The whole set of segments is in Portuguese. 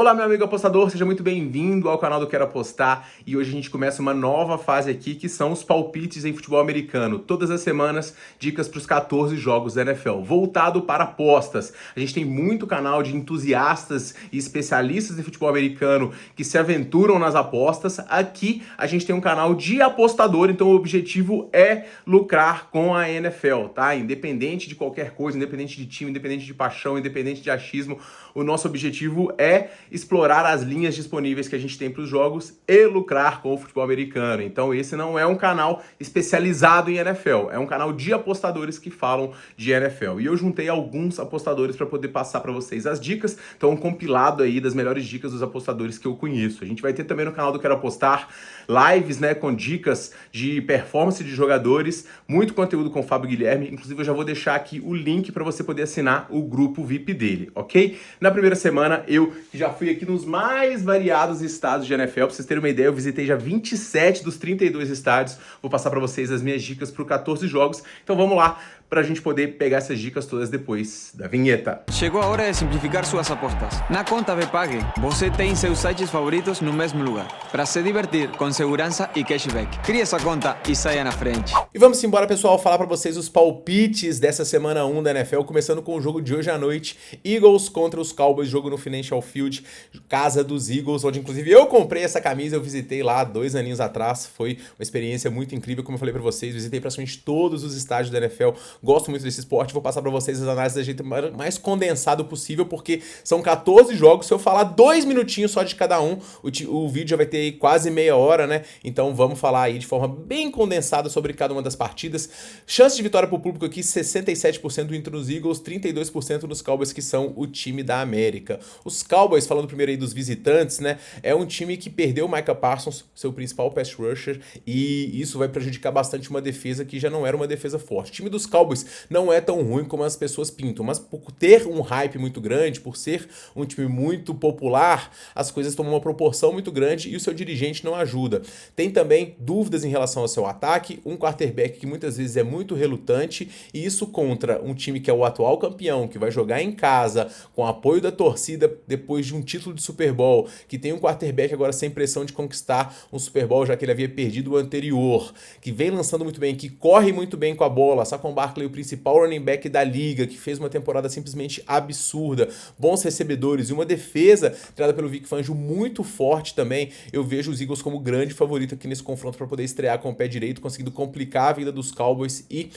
Olá, meu amigo apostador, seja muito bem-vindo ao canal do Quero Apostar e hoje a gente começa uma nova fase aqui que são os palpites em futebol americano. Todas as semanas, dicas para os 14 jogos da NFL, voltado para apostas. A gente tem muito canal de entusiastas e especialistas em futebol americano que se aventuram nas apostas. Aqui a gente tem um canal de apostador, então o objetivo é lucrar com a NFL, tá? Independente de qualquer coisa, independente de time, independente de paixão, independente de achismo, o nosso objetivo é explorar as linhas disponíveis que a gente tem para os jogos e lucrar com o futebol americano. Então esse não é um canal especializado em NFL, é um canal de apostadores que falam de NFL. E eu juntei alguns apostadores para poder passar para vocês as dicas, então um compilado aí das melhores dicas dos apostadores que eu conheço. A gente vai ter também no canal do Quero Apostar lives, né, com dicas de performance de jogadores, muito conteúdo com o Fábio Guilherme, inclusive eu já vou deixar aqui o link para você poder assinar o grupo VIP dele, ok? Na primeira semana eu já fui aqui nos mais variados estados de NFL, para vocês terem uma ideia, eu visitei já 27 dos 32 estádios, vou passar para vocês as minhas dicas para 14 jogos, então vamos lá, para a gente poder pegar essas dicas todas depois da vinheta. Chegou a hora de simplificar suas apostas. Na conta Bpag, você tem seus sites favoritos no mesmo lugar, para se divertir com segurança e cashback. Crie essa conta e saia na frente. E vamos embora, pessoal, falar para vocês os palpites dessa semana 1 da NFL, começando com o jogo de hoje à noite, Eagles contra os Cowboys, jogo no Financial Field, casa dos Eagles, onde inclusive eu comprei essa camisa, eu visitei lá 2 aninhos atrás, foi uma experiência muito incrível, como eu falei para vocês, visitei praticamente todos os estádios da NFL, gosto muito desse esporte, vou passar para vocês as análises da jeito mais condensado possível, porque são 14 jogos, se eu falar 2 minutinhos só de cada um, o vídeo já vai ter quase meia hora, né? Então vamos falar aí de forma bem condensada sobre cada uma das partidas. Chance de vitória pro público aqui, 67% entre os Eagles, 32% nos Cowboys, que são o time da América. Os Cowboys, falando primeiro aí dos visitantes, né? É um time que perdeu o Micah Parsons, seu principal pass rusher, e isso vai prejudicar bastante uma defesa que já não era uma defesa forte. O time dos Cowboys não é tão ruim como as pessoas pintam, mas por ter um hype muito grande, por ser um time muito popular, as coisas tomam uma proporção muito grande e o seu dirigente não ajuda. Tem também dúvidas em relação ao seu ataque, um quarterback que muitas vezes é muito relutante, e isso contra um time que é o atual campeão, que vai jogar em casa, com apoio da torcida depois de um título de Super Bowl, que tem um quarterback agora sem pressão de conquistar um Super Bowl, já que ele havia perdido o anterior, que vem lançando muito bem, que corre muito bem com a bola, Saquon Barkley, o principal running back da liga, que fez uma temporada simplesmente absurda, bons recebedores e uma defesa treinada pelo Vic Fangio muito forte também. Eu vejo os Eagles como grande favorito aqui nesse confronto para poder estrear com o pé direito, conseguindo complicar a vida dos Cowboys e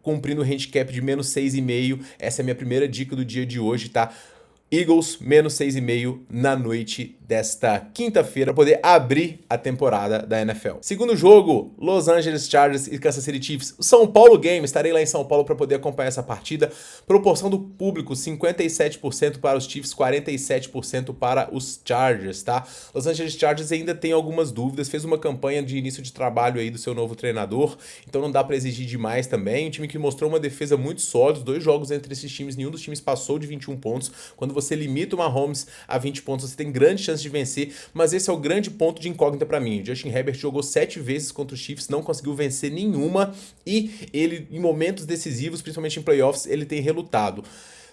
cumprindo o handicap de menos 6,5. Essa é a minha primeira dica do dia de hoje, tá? Eagles, menos 6,5 na noite desta quinta-feira, para poder abrir a temporada da NFL. Segundo jogo, Los Angeles Chargers e Kansas City Chiefs. O São Paulo Game, estarei lá em São Paulo para poder acompanhar essa partida. Proporção do público, 57% para os Chiefs, 47% para os Chargers, tá? Los Angeles Chargers ainda tem algumas dúvidas, fez uma campanha de início de trabalho aí do seu novo treinador, então não dá para exigir demais também. Um time que mostrou uma defesa muito sólida, 2 jogos entre esses times, nenhum dos times passou de 21 pontos. Quando você limita o Mahomes a 20 pontos, você tem grande chance de vencer, mas esse é o grande ponto de incógnita para mim. O Justin Herbert jogou 7 vezes contra os Chiefs, não conseguiu vencer nenhuma, e ele, em momentos decisivos, principalmente em playoffs, ele tem relutado.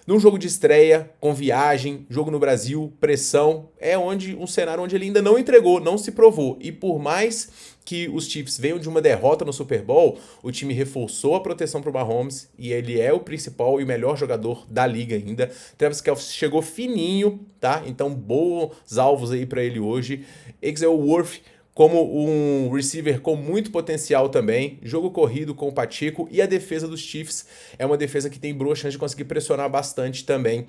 Num jogo de estreia, com viagem, jogo no Brasil, pressão, é um cenário onde ele ainda não entregou, não se provou. E por mais que os Chiefs venham de uma derrota no Super Bowl, o time reforçou a proteção para o Mahomes e ele é o principal e melhor jogador da liga ainda. Travis Kelce chegou fininho, tá? Então bons alvos aí para ele hoje. Exelworth como um receiver com muito potencial também, jogo corrido com o Pacheco, e a defesa dos Chiefs é uma defesa que tem boa chance de conseguir pressionar bastante também.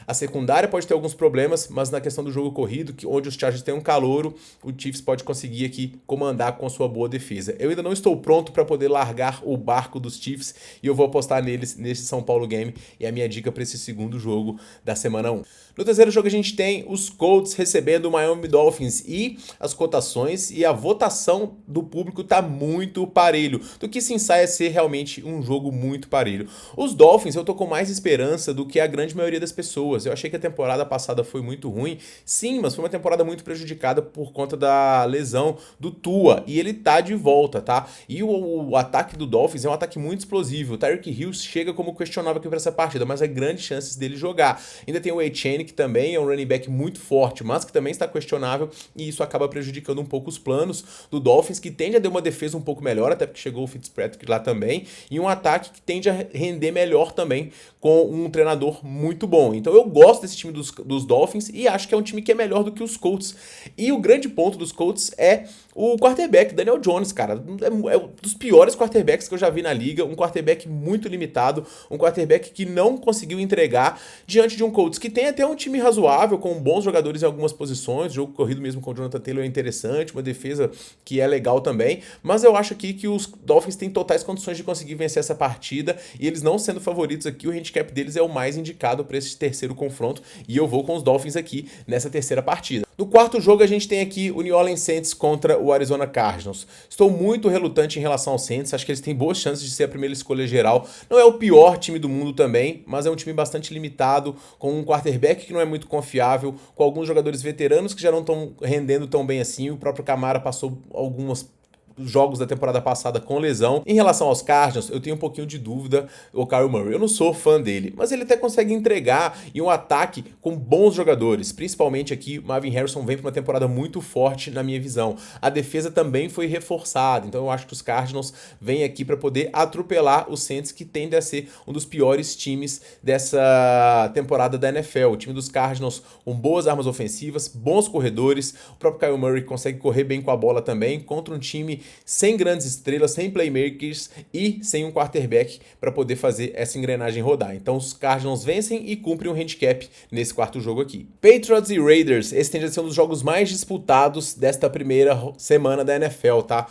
A secundária pode ter alguns problemas, mas na questão do jogo corrido, onde os Chargers têm um calouro, o Chiefs pode conseguir aqui comandar com sua boa defesa. Eu ainda não estou pronto para poder largar o barco dos Chiefs e eu vou apostar neles nesse São Paulo Game, e é a minha dica para esse segundo jogo da semana 1. No terceiro jogo a gente tem os Colts recebendo o Miami Dolphins, e as cotações e a votação do público tá muito parelho, do que se ensaia ser realmente um jogo muito parelho. Os Dolphins eu tô com mais esperança do que a grande maioria das pessoas. pessoas, eu achei que a temporada passada foi muito ruim. Sim, mas foi uma temporada muito prejudicada por conta da lesão do Tua. E ele tá de volta, tá? E o ataque do Dolphins é um ataque muito explosivo. O Tyreek Hill chega como questionável aqui pra essa partida, mas há grandes chances dele jogar. Ainda tem o Etienne, que também é um running back muito forte, mas que também está questionável, e isso acaba prejudicando um pouco os planos do Dolphins, que tende a ter uma defesa um pouco melhor, até porque chegou o Fitzpatrick lá também, e um ataque que tende a render melhor também com um treinador muito bom. Então eu gosto desse time dos Dolphins e acho que é um time que é melhor do que os Colts. E o grande ponto dos Colts é o quarterback, Daniel Jones, cara. É um dos piores quarterbacks que eu já vi na liga, um quarterback muito limitado, um quarterback que não conseguiu entregar diante de um Colts que tem até um time razoável, com bons jogadores em algumas posições, jogo corrido mesmo com o Jonathan Taylor é interessante, uma defesa que é legal também, mas eu acho aqui que os Dolphins têm totais condições de conseguir vencer essa partida, e eles não sendo favoritos aqui, o handicap deles é o mais indicado para esse terceiro confronto, e eu vou com os Dolphins aqui nessa terceira partida. No quarto jogo a gente tem aqui o New Orleans Saints contra o Arizona Cardinals. Estou muito relutante em relação ao Saints, acho que eles têm boas chances de ser a primeira escolha geral. Não é o pior time do mundo também, mas é um time bastante limitado, com um quarterback que não é muito confiável, com alguns jogadores veteranos que já não estão rendendo tão bem assim. O próprio Kamara passou algumas jogos da temporada passada com lesão. Em relação aos Cardinals, eu tenho um pouquinho de dúvida o Kyler Murray. Eu não sou fã dele, mas ele até consegue entregar em um ataque com bons jogadores. Principalmente aqui, Marvin Harrison vem para uma temporada muito forte na minha visão. A defesa também foi reforçada, então eu acho que os Cardinals vêm aqui para poder atropelar os Saints, que tende a ser um dos piores times dessa temporada da NFL. O time dos Cardinals com boas armas ofensivas, bons corredores, o próprio Kyler Murray consegue correr bem com a bola também, contra um time sem grandes estrelas, sem playmakers e sem um quarterback para poder fazer essa engrenagem rodar. Então os Cardinals vencem e cumprem um handicap nesse quarto jogo aqui. Patriots e Raiders, esse tende a ser um dos jogos mais disputados desta primeira semana da NFL, tá?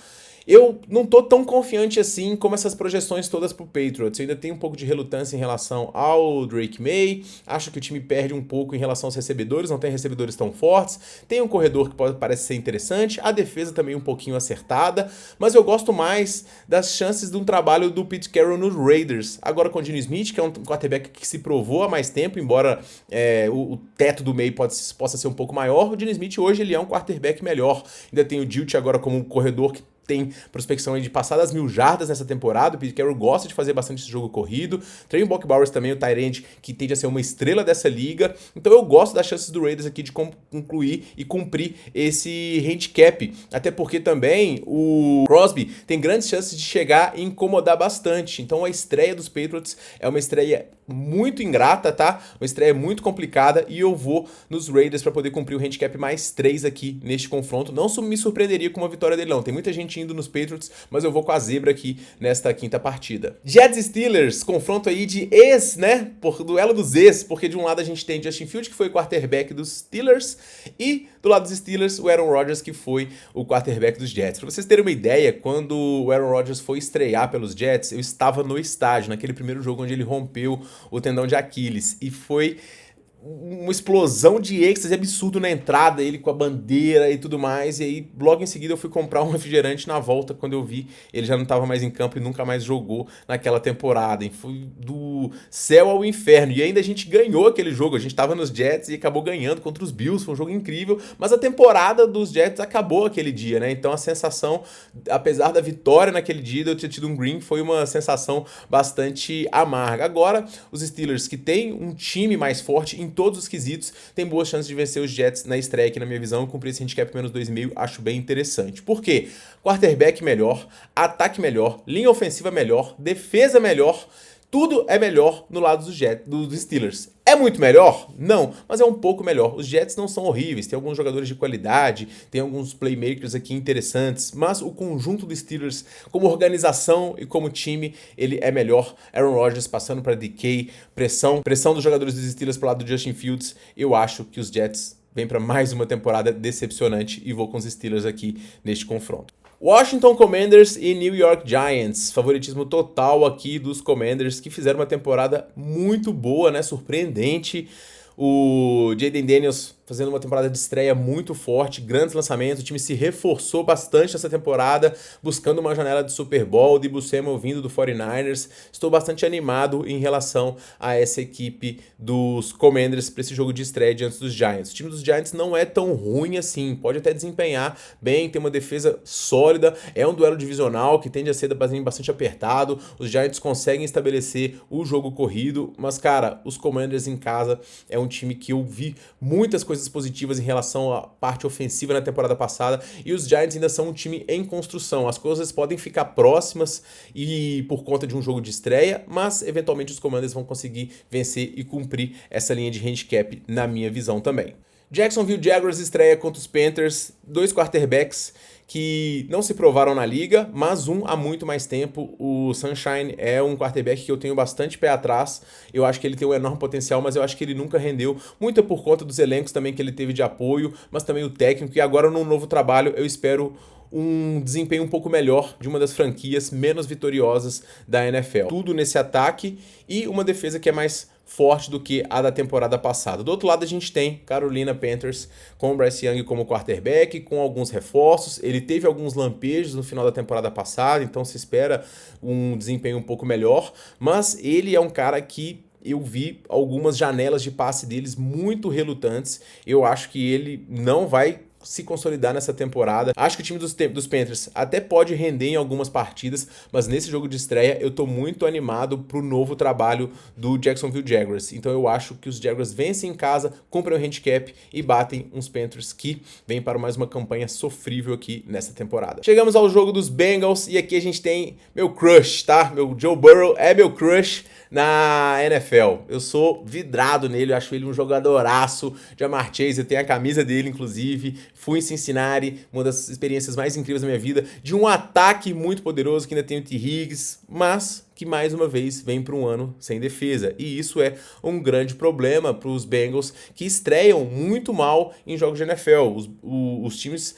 Eu não tô tão confiante assim como essas projeções todas pro Patriots. Eu ainda tenho um pouco de relutância em relação ao Drake May. Acho que o time perde um pouco em relação aos recebedores, não tem recebedores tão fortes. Tem um corredor que parece ser interessante, a defesa também um pouquinho acertada, mas eu gosto mais das chances de um trabalho do Pete Carroll nos Raiders. Agora com o Geno Smith, que é um quarterback que se provou há mais tempo, embora o teto do May possa ser um pouco maior, o Geno Smith hoje ele é um quarterback melhor. Ainda tem o Dilt agora como um corredor que tem prospecção de passar das 1000 jardas nessa temporada. O Pete Carroll gosta de fazer bastante esse jogo corrido. Tem o Brock Bowers também, o tight end, que tende a ser uma estrela dessa liga. Então eu gosto das chances do Raiders aqui de concluir e cumprir esse handicap. Até porque também o Crosby tem grandes chances de chegar e incomodar bastante. Então a estreia dos Patriots é uma estreia muito ingrata, tá? Uma estreia muito complicada, e eu vou nos Raiders para poder cumprir o handicap mais 3 aqui neste confronto. Não me surpreenderia com uma vitória dele não. Tem muita gente indo nos Patriots, mas eu vou com a zebra aqui nesta quinta partida. Jets e Steelers, confronto aí de ex, né? Por duelo dos ex, porque de um lado a gente tem Justin Fields, que foi o quarterback dos Steelers, e do lado dos Steelers, o Aaron Rodgers, que foi o quarterback dos Jets. Para vocês terem uma ideia, quando o Aaron Rodgers foi estrear pelos Jets, eu estava no estádio, naquele primeiro jogo onde ele rompeu o tendão de Aquiles, e foi uma explosão de êxtase absurdo na entrada, ele com a bandeira e tudo mais, e aí logo em seguida eu fui comprar um refrigerante na volta, quando eu vi ele já não estava mais em campo e nunca mais jogou naquela temporada, e foi do céu ao inferno, e ainda a gente ganhou aquele jogo, a gente estava nos Jets e acabou ganhando contra os Bills, foi um jogo incrível, mas a temporada dos Jets acabou aquele dia, né, então a sensação, apesar da vitória naquele dia, de eu ter tido um green, foi uma sensação bastante amarga. Agora, os Steelers, que tem um time mais forte em todos os quesitos, tem boas chances de vencer os Jets na estreia aqui na minha visão. Cumprir esse handicap menos 2,5 acho bem interessante. Por quê? Quarterback melhor, ataque melhor, linha ofensiva melhor, defesa melhor, tudo é melhor no lado dos Steelers. É muito melhor? Não, mas é um pouco melhor. Os Jets não são horríveis, tem alguns jogadores de qualidade, tem alguns playmakers aqui interessantes, mas o conjunto dos Steelers, como organização e como time, ele é melhor. Aaron Rodgers passando para DK, pressão dos jogadores dos Steelers pro lado do Justin Fields. Eu acho que os Jets vêm para mais uma temporada decepcionante e vou com os Steelers aqui neste confronto. Washington Commanders e New York Giants, favoritismo total aqui dos Commanders, que fizeram uma temporada muito boa, né, surpreendente. O Jayden Daniels fazendo uma temporada de estreia muito forte, grandes lançamentos, o time se reforçou bastante essa temporada, buscando uma janela de Super Bowl, Deebo Samuel vindo do 49ers. Estou bastante animado em relação a essa equipe dos Commanders para esse jogo de estreia diante dos Giants. O time dos Giants não é tão ruim assim, pode até desempenhar bem, tem uma defesa sólida, é um duelo divisional que tende a ser bastante apertado, os Giants conseguem estabelecer o jogo corrido, mas cara, os Commanders em casa é um time que eu vi muitas coisas positivas em relação à parte ofensiva na temporada passada, e os Giants ainda são um time em construção. As coisas podem ficar próximas e por conta de um jogo de estreia, mas eventualmente os Commanders vão conseguir vencer e cumprir essa linha de handicap na minha visão também. Jacksonville Jaguars estreia contra os Panthers, 2 quarterbacks que não se provaram na liga, mas um há muito mais tempo. O Sunshine é um quarterback que eu tenho bastante pé atrás, eu acho que ele tem um enorme potencial, mas eu acho que ele nunca rendeu, muito por conta dos elencos também que ele teve de apoio, mas também o técnico, e agora num novo trabalho eu espero um desempenho um pouco melhor de uma das franquias menos vitoriosas da NFL. Tudo nesse ataque e uma defesa que é mais forte do que a da temporada passada. Do outro lado a gente tem Carolina Panthers com o Bryce Young como quarterback, com alguns reforços. Ele teve alguns lampejos no final da temporada passada, então se espera um desempenho um pouco melhor, mas ele é um cara que eu vi algumas janelas de passe deles muito relutantes. Eu acho que ele não vai se consolidar nessa temporada. Acho que o time dos Panthers até pode render em algumas partidas, mas nesse jogo de estreia eu tô muito animado pro novo trabalho do Jacksonville Jaguars. Então eu acho que os Jaguars vencem em casa, cumprem o handicap e batem uns Panthers que vêm para mais uma campanha sofrível aqui nessa temporada. Chegamos ao jogo dos Bengals e aqui a gente tem meu crush, tá? Meu Joe Burrow é meu crush na NFL. Eu sou vidrado nele, eu acho ele um jogadoraço. Ja'Marr Chase, eu tenho a camisa dele, inclusive. Fui em Cincinnati, uma das experiências mais incríveis da minha vida, de um ataque muito poderoso que ainda tem o T. Higgs, mas que mais uma vez vem para um ano sem defesa. E isso é um grande problema para os Bengals, que estreiam muito mal em jogos de NFL. Os times...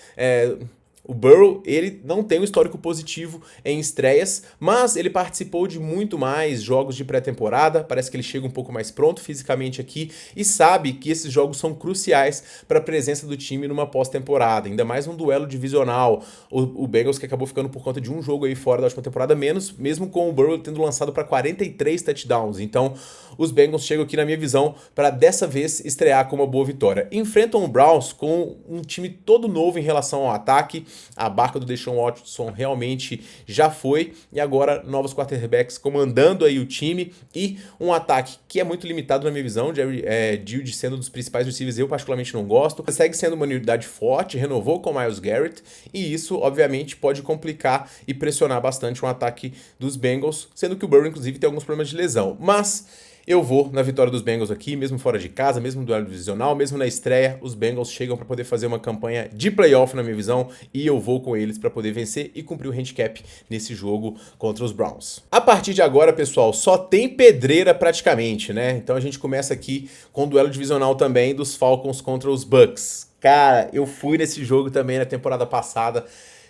O Burrow, ele não tem um histórico positivo em estreias, mas ele participou de muito mais jogos de pré-temporada, parece que ele chega um pouco mais pronto fisicamente aqui e sabe que esses jogos são cruciais para a presença do time numa pós-temporada, ainda mais um duelo divisional. O Bengals que acabou ficando por conta de um jogo aí fora da última temporada, mesmo com o Burrow tendo lançado para 43 touchdowns. Então, os Bengals chegam aqui na minha visão para dessa vez estrear com uma boa vitória. Enfrentam o Browns com um time todo novo em relação ao ataque. A barca do Deshaun Watson realmente já foi, e agora novos quarterbacks comandando aí o time e um ataque que é muito limitado na minha visão. Jerry Jeudy sendo um dos principais receivers, eu particularmente não gosto. Segue sendo uma unidade forte, renovou com o Myles Garrett, e isso obviamente pode complicar e pressionar bastante o ataque dos Bengals, sendo que o Burrow inclusive tem alguns problemas de lesão, mas eu vou na vitória dos Bengals aqui, mesmo fora de casa, mesmo no duelo divisional, mesmo na estreia, os Bengals chegam para poder fazer uma campanha de playoff na minha visão, e eu vou com eles para poder vencer e cumprir o handicap nesse jogo contra os Browns. A partir de agora, pessoal, só tem pedreira praticamente, né? Então a gente começa aqui com o duelo divisional também dos Falcons contra os Bucks. Cara, eu fui nesse jogo também na temporada passada,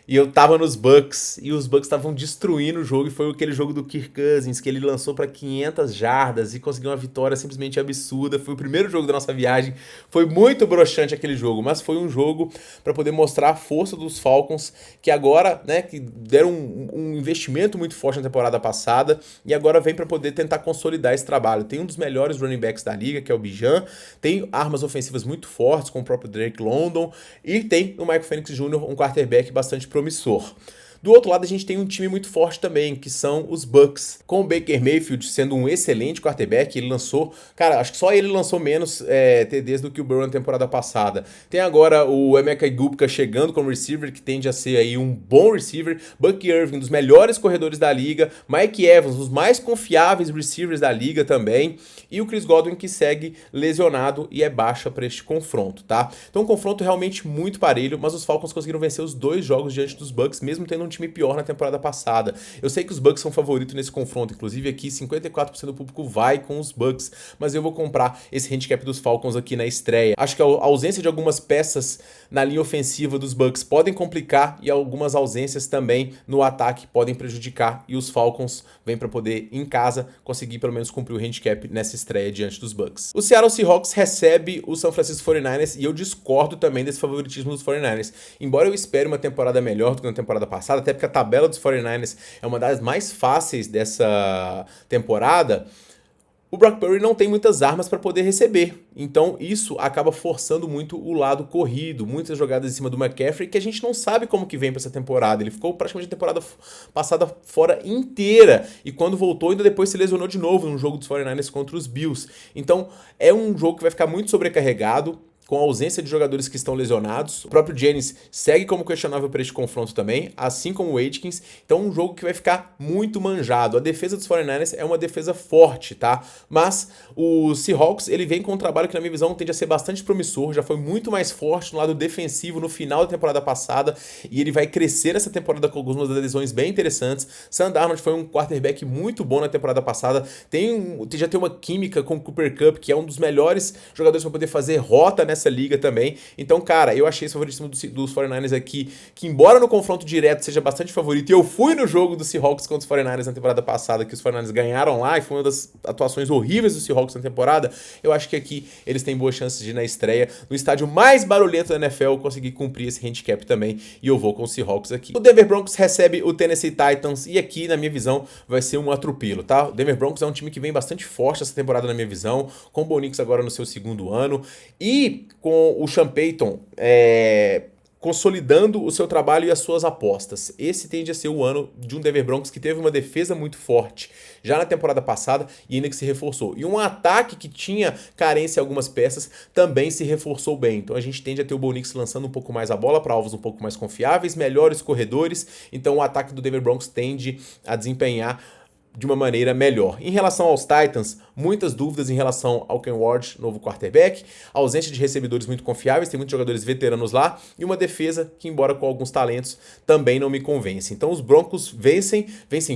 e eu tava nos Bucks, e os Bucks estavam destruindo o jogo, e foi aquele jogo do Kirk Cousins, que ele lançou para 500 jardas e conseguiu uma vitória simplesmente absurda. Foi o primeiro jogo da nossa viagem, foi muito broxante aquele jogo, mas foi um jogo para poder mostrar a força dos Falcons, que agora, né, que deram um investimento muito forte na temporada passada, e agora vem para poder tentar consolidar esse trabalho. Tem um dos melhores running backs da liga, que é o Bijan, tem armas ofensivas muito fortes, com o próprio Drake London, e tem o Michael Penix Jr., um quarterback bastante promissor. Do outro lado, a gente tem um time muito forte também, que são os Bucks, com o Baker Mayfield sendo um excelente quarterback. Ele lançou, cara, acho que só ele lançou menos TDs do que o Burrow na temporada passada. Tem agora o Emeka Egbuka chegando como receiver, que tende a ser aí um bom receiver. Bucky Irving, um dos melhores corredores da liga. Mike Evans, um dos mais confiáveis receivers da liga também. E o Chris Godwin, que segue lesionado e é baixa para este confronto, tá? Então um confronto realmente muito parelho, mas os Falcons conseguiram vencer os 2 jogos diante dos Bucks, mesmo tendo um time time pior na temporada passada. Eu sei que os Bucks são favoritos nesse confronto, inclusive aqui 54% do público vai com os Bucks, mas eu vou comprar esse handicap dos Falcons aqui na estreia. Acho que a ausência de algumas peças na linha ofensiva dos Bucks podem complicar e algumas ausências também no ataque podem prejudicar, e os Falcons vêm para poder, em casa, conseguir pelo menos cumprir o handicap nessa estreia diante dos Bucks. O Seattle Seahawks recebe o San Francisco 49ers e eu discordo também desse favoritismo dos 49ers. Embora eu espere uma temporada melhor do que na temporada passada, até porque a tabela dos 49ers é uma das mais fáceis dessa temporada, o Brock Purdy não tem muitas armas para poder receber. Então isso acaba forçando muito o lado corrido, muitas jogadas em cima do McCaffrey que a gente não sabe como que vem para essa temporada. Ele ficou praticamente a temporada passada fora inteira e quando voltou ainda depois se lesionou de novo no jogo dos 49ers contra os Bills. Então é um jogo que vai ficar muito sobrecarregado, com a ausência de jogadores que estão lesionados. O próprio Jennings segue como questionável para este confronto também, assim como o Watkins. Então um jogo que vai ficar muito manjado. A defesa dos 49ers é uma defesa forte, tá? Mas o Seahawks, ele vem com um trabalho que na minha visão tende a ser bastante promissor, já foi muito mais forte no lado defensivo no final da temporada passada e ele vai crescer essa temporada com algumas lesões bem interessantes. Sam Darnold foi um quarterback muito bom na temporada passada, já tem uma química com o Cooper Kupp, que é um dos melhores jogadores para poder fazer rota nessa liga também. Então, cara, eu achei esse favoritismo dos 49ers aqui, que embora no confronto direto seja bastante favorito, e eu fui no jogo do Seahawks contra os 49ers na temporada passada, que os 49ers ganharam lá, e foi uma das atuações horríveis do Seahawks na temporada, eu acho que aqui eles têm boas chances de ir na estreia, no estádio mais barulhento da NFL, conseguir cumprir esse handicap também, e eu vou com os Seahawks aqui. O Denver Broncos recebe o Tennessee Titans, e aqui, na minha visão, vai ser um atropelo, tá? O Denver Broncos é um time que vem bastante forte essa temporada, na minha visão, com o Bo Nix agora no seu segundo ano, e com o Sean Payton consolidando o seu trabalho e as suas apostas. Esse tende a ser o ano de um Denver Broncos que teve uma defesa muito forte já na temporada passada e ainda que se reforçou. E um ataque que tinha carência em algumas peças também se reforçou bem. Então a gente tende a ter o Bo Nix lançando um pouco mais a bola para alvos um pouco mais confiáveis, melhores corredores. Então o ataque do Denver Broncos tende a desempenhar de uma maneira melhor. Em relação aos Titans, muitas dúvidas em relação ao Ken Ward, novo quarterback, ausência de recebedores muito confiáveis, tem muitos jogadores veteranos lá, e uma defesa que, embora com alguns talentos, também não me convence. Então os Broncos vencem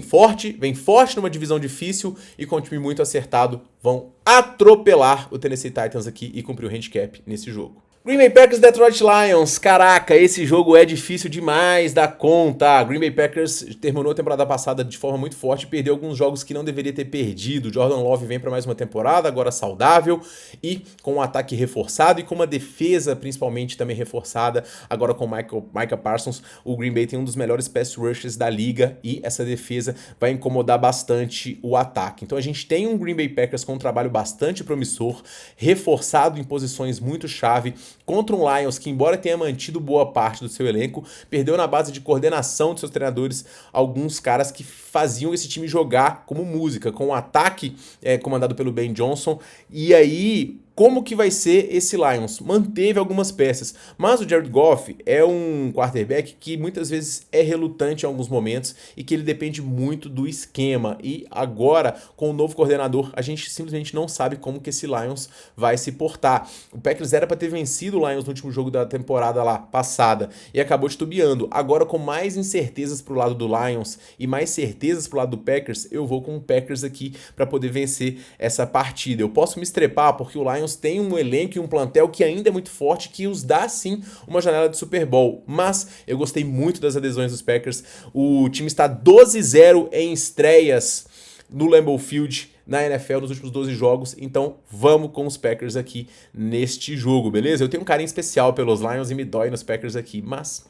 forte, vem forte numa divisão difícil e com um time muito acertado, vão atropelar o Tennessee Titans aqui e cumprir o handicap nesse jogo. Green Bay Packers, Detroit Lions. Caraca, esse jogo é difícil demais da conta. Green Bay Packers terminou a temporada passada de forma muito forte, perdeu alguns jogos que não deveria ter perdido. Jordan Love vem para mais uma temporada, agora saudável e com um ataque reforçado e com uma defesa principalmente também reforçada. Agora com Micah Parsons, o Green Bay tem um dos melhores pass rushers da liga e essa defesa vai incomodar bastante o ataque. Então a gente tem um Green Bay Packers com um trabalho bastante promissor, reforçado em posições muito chave, contra um Lions que, embora tenha mantido boa parte do seu elenco, perdeu na base de coordenação de seus treinadores alguns caras que faziam esse time jogar como música, com um ataque comandado pelo Ben Johnson. E aí, como que vai ser esse Lions? Manteve algumas peças, mas o Jared Goff é um quarterback que muitas vezes é relutante em alguns momentos e que ele depende muito do esquema. E agora, com o novo coordenador, a gente simplesmente não sabe como que esse Lions vai se portar. O Packers era para ter vencido o Lions no último jogo da temporada lá passada e acabou titubeando. Agora, com mais incertezas pro lado do Lions e mais certezas pro lado do Packers, eu vou com o Packers aqui para poder vencer essa partida. Eu posso me estrepar porque o Lions tem um elenco e um plantel que ainda é muito forte, que os dá sim uma janela de Super Bowl, mas eu gostei muito das adesões dos Packers. O time está 12-0 em estreias no Lambeau Field na NFL nos últimos 12 jogos, então vamos com os Packers aqui neste jogo, beleza? Eu tenho um carinho especial pelos Lions e me dói nos Packers aqui, mas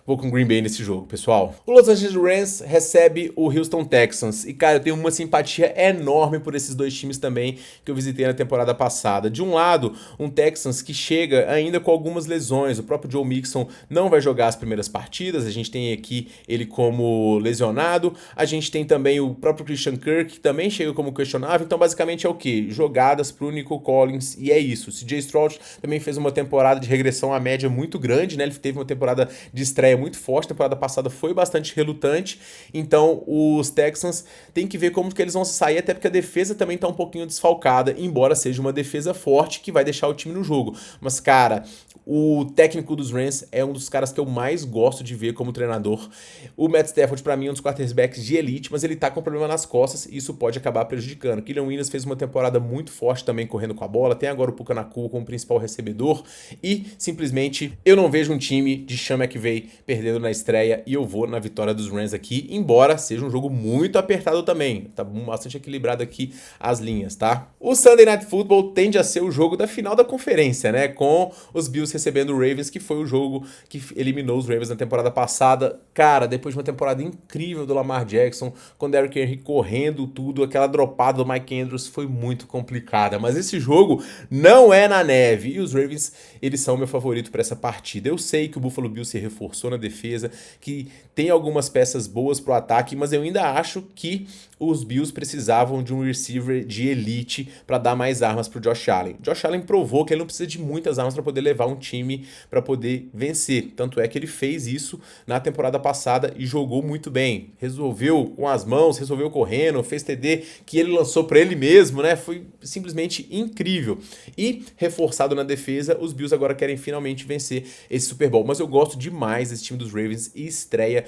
vou com o Green Bay nesse jogo, pessoal. O Los Angeles Rams recebe o Houston Texans. E, cara, eu tenho uma simpatia enorme por esses dois times também que eu visitei na temporada passada. De um lado, um Texans que chega ainda com algumas lesões. O próprio Joe Mixon não vai jogar as primeiras partidas. A gente tem aqui ele como lesionado. A gente tem também o próprio Christian Kirk, que também chega como questionável. Então, basicamente, é o quê? Jogadas pro Nico Collins. E é isso. O CJ Stroud também fez uma temporada de regressão à média muito grande, né? Ele teve uma temporada de estreia muito forte, a temporada passada foi bastante relutante, então os Texans têm que ver como que eles vão sair, até porque a defesa também tá um pouquinho desfalcada, embora seja uma defesa forte que vai deixar o time no jogo. Mas, cara, O técnico dos Rams é um dos caras que eu mais gosto de ver como treinador. O Matt Stafford, pra mim, é um dos quarterbacks de elite, mas ele tá com problema nas costas e isso pode acabar prejudicando. Kyren Williams fez uma temporada muito forte também correndo com a bola, tem agora o Puka Nacua como principal recebedor e, simplesmente, eu não vejo um time de Sean McVay perdendo na estreia e eu vou na vitória dos Rams aqui, embora seja um jogo muito apertado também. Tá bastante equilibrado aqui as linhas, tá? O Sunday Night Football tende a ser o jogo da final da conferência, né? Com os Bills recebendo o Ravens, que foi o jogo que eliminou os Ravens na temporada passada. Cara, depois de uma temporada incrível do Lamar Jackson, com o Derrick Henry correndo tudo, aquela dropada do Mike Andrews foi muito complicada. Mas esse jogo não é na neve e os Ravens, eles são meu favorito para essa partida. Eu sei que o Buffalo Bills se reforçou na defesa, que tem algumas peças boas pro ataque, mas eu ainda acho que os Bills precisavam de um receiver de elite para dar mais armas pro Josh Allen. Josh Allen provou que ele não precisa de muitas armas para poder levar um time para poder vencer. Tanto é que ele fez isso na temporada passada e jogou muito bem. Resolveu com as mãos, resolveu correndo, fez TD que ele lançou para ele mesmo, né? Foi simplesmente incrível. E reforçado na defesa, os Bills agora querem finalmente vencer esse Super Bowl. Mas eu gosto demais desse time dos Ravens e estreia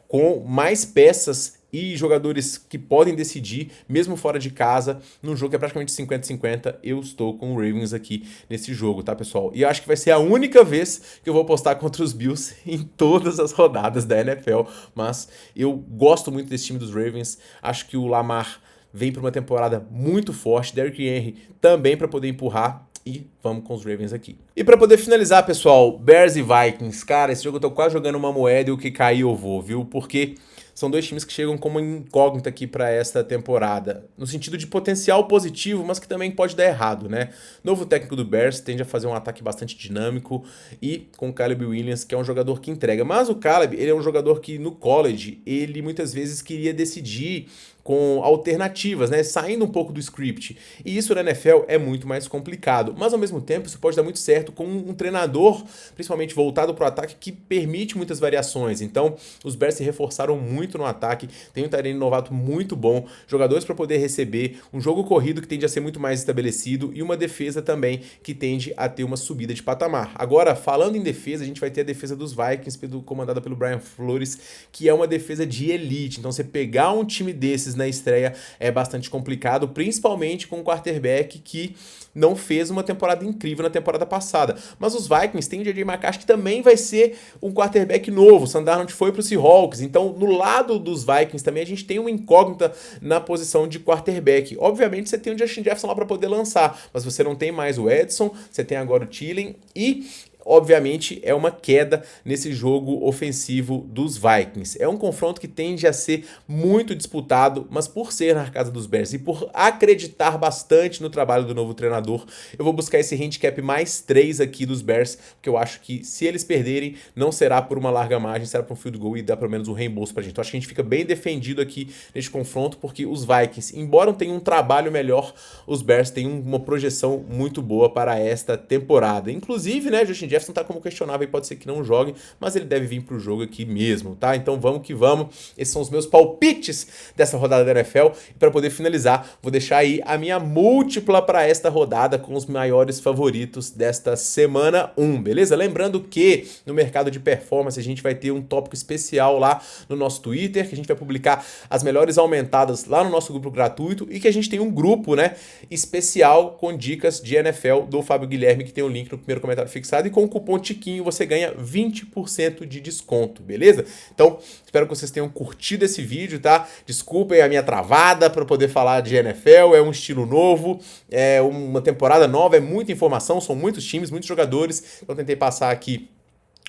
com mais peças e jogadores que podem decidir, mesmo fora de casa, num jogo que é praticamente 50-50, eu estou com o Ravens aqui nesse jogo, tá, pessoal? E acho que vai ser a única vez que eu vou apostar contra os Bills em todas as rodadas da NFL, mas eu gosto muito desse time dos Ravens, acho que o Lamar vem para uma temporada muito forte, Derrick Henry também para poder empurrar, e vamos com os Ravens aqui. E para poder finalizar, pessoal, Bears e Vikings. Cara, esse jogo eu tô quase jogando uma moeda e o que cair eu vou, viu? Porque são dois times que chegam como incógnita aqui para esta temporada. No sentido de potencial positivo, mas que também pode dar errado, né? Novo técnico do Bears tende a fazer um ataque bastante dinâmico e com o Caleb Williams, que é um jogador que entrega. Mas o Caleb, ele é um jogador que no college, ele muitas vezes queria decidir com alternativas, né? Saindo um pouco do script. E isso na NFL é muito mais complicado. Mas ao mesmo tempo, isso pode dar muito certo com um treinador, principalmente voltado para o ataque, que permite muitas variações. Então, os Bears se reforçaram muito no ataque. Tem um tight end novato muito bom, jogadores para poder receber, um jogo corrido que tende a ser muito mais estabelecido e uma defesa também que tende a ter uma subida de patamar. Agora, falando em defesa, a gente vai ter a defesa dos Vikings, comandada pelo Brian Flores, que é uma defesa de elite. Então, você pegar um time desses na estreia é bastante complicado, principalmente com um quarterback que não fez uma temporada incrível na temporada passada. Mas os Vikings têm o J.J. McCarthy, que também vai ser um quarterback novo. O Sam Darnold foi para o Seahawks. Então, no lado dos Vikings também, a gente tem uma incógnita na posição de quarterback. Obviamente, você tem o Justin Jefferson lá para poder lançar, mas você não tem mais o Edson, você tem agora o Thielen e obviamente é uma queda nesse jogo ofensivo dos Vikings. É um confronto que tende a ser muito disputado, mas por ser na casa dos Bears e por acreditar bastante no trabalho do novo treinador, eu vou buscar esse handicap mais 3 aqui dos Bears, porque eu acho que se eles perderem, não será por uma larga margem, será por um field goal e dá pelo menos um reembolso pra gente. Então acho que a gente fica bem defendido aqui neste confronto, porque os Vikings, embora tenham um trabalho melhor, os Bears têm uma projeção muito boa para esta temporada. Inclusive, né, Justin Jefferson tá como questionável e pode ser que não jogue, mas ele deve vir pro jogo aqui mesmo, tá? Então vamos que vamos. Esses são os meus palpites dessa rodada da NFL. E para poder finalizar, vou deixar aí a minha múltipla para esta rodada com os maiores favoritos desta semana 1, beleza? Lembrando que no mercado de performance a gente vai ter um tópico especial lá no nosso Twitter, que a gente vai publicar as melhores aumentadas lá no nosso grupo gratuito e que a gente tem um grupo, né, especial com dicas de NFL do Fábio Guilherme, que tem o link no primeiro comentário fixado, e com o cupom TIQUINHO você ganha 20% de desconto, beleza? Então, espero que vocês tenham curtido esse vídeo, tá? Desculpem a minha travada para poder falar de NFL, é um estilo novo, é uma temporada nova, é muita informação, são muitos times, muitos jogadores, então tentei passar aqui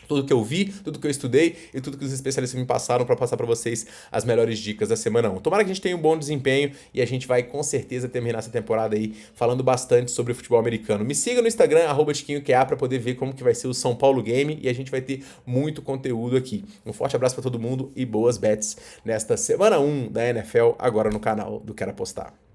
tudo que eu vi, tudo que eu estudei e tudo que os especialistas me passaram para passar para vocês as melhores dicas da semana 1. Tomara que a gente tenha um bom desempenho e a gente vai com certeza terminar essa temporada aí falando bastante sobre o futebol americano. Me siga no Instagram, @TiquinhoQA, para poder ver como que vai ser o São Paulo Game e a gente vai ter muito conteúdo aqui. Um forte abraço para todo mundo e boas bets nesta semana 1 da NFL agora no canal do Quero Apostar.